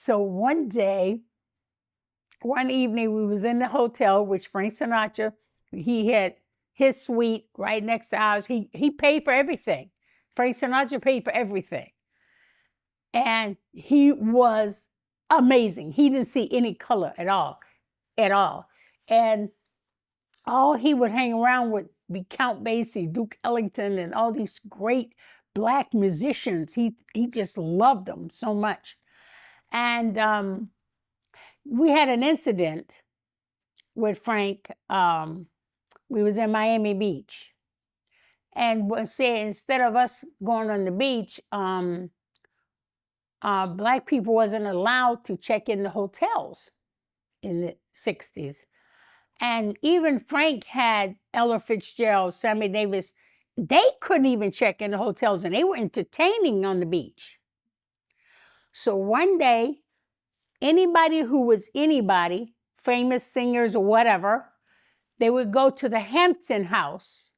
So one evening, we was in the hotel, which Frank Sinatra, he had his suite right next to ours. He paid for everything. Frank Sinatra paid for everything. And he was amazing. He didn't see any color at all. And all he would hang around with be Count Basie, Duke Ellington, and all these great Black musicians. He just loved them so much. And we had an incident with Frank. We was in Miami Beach. And instead of us going on the beach, Black people wasn't allowed to check in the hotels in the 60s. And even Frank had Ella Fitzgerald, Sammy Davis. They couldn't even check in the hotels, and they were entertaining on the beach. So one day, anybody who was anybody, famous singers or whatever, they would go to the Hampton House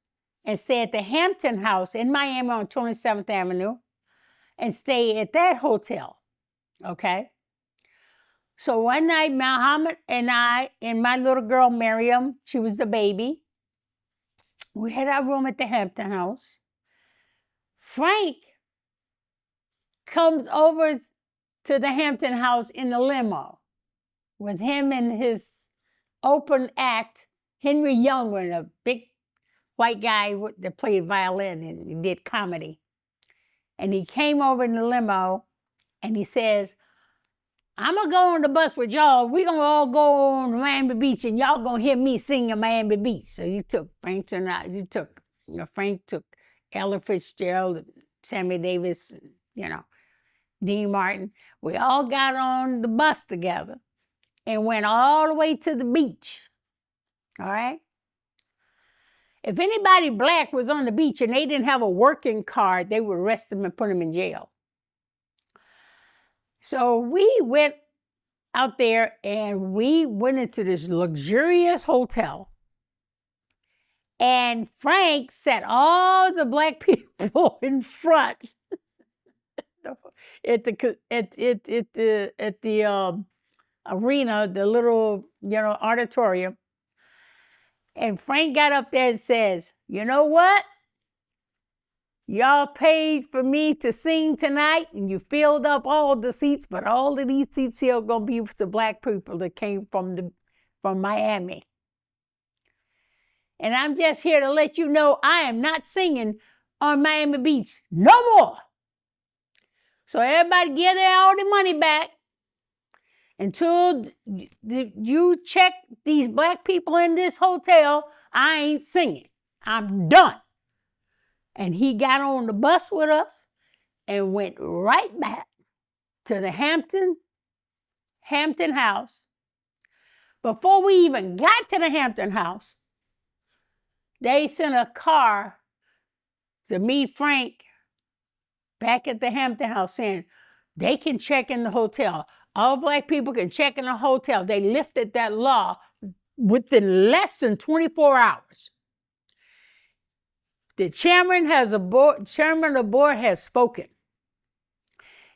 and stay at the Hampton House in Miami on 27th Avenue and stay at that hotel, okay? So one night, Muhammad and I and my little girl, Miriam, she was the baby, we had our room at the Hampton House. Frank comes over to the Hampton House in the limo with him and his open act, Henry Youngman, a big white guy that played violin and did comedy. And he came over in the limo and he says, I'm going to go on the bus with y'all. We're going to all go on Miami Beach and y'all going to hear me singing Miami Beach. So you took Frank Sinatra, Frank took Ella Fitzgerald, Sammy Davis, Dean Martin. We all got on the bus together and went all the way to the beach. All right? If anybody Black was on the beach and they didn't have a working card, they would arrest them and put them in jail. So we went out there and we went into this luxurious hotel. And Frank sat all the Black people in front at the arena, the little auditorium. And Frank got up there and says, you know what? Y'all paid for me to sing tonight, and you filled up all the seats, but all of these seats here are going to be with the Black people that came from Miami. And I'm just here to let you know I am not singing on Miami Beach no more. So everybody give all the money back until you check these Black people in this hotel. I ain't singing. I'm done. And he got on the bus with us and went right back to the Hampton House. Before we even got to the Hampton House, they sent a car to meet Frank back at the Hampton House saying they can check in the hotel. All Black people can check in the hotel. They lifted that law within less than 24 hours. The chairman of the board has spoken.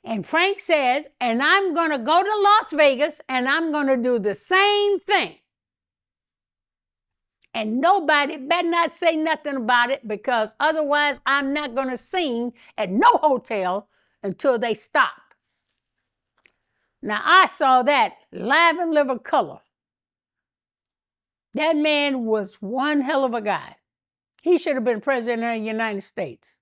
And Frank says, and I'm going to go to Las Vegas and I'm going to do the same thing. And nobody better not say nothing about it, because otherwise I'm not going to sing at no hotel until they stop. Now, I saw that live in living color. That man was one hell of a guy. He should have been president of the United States.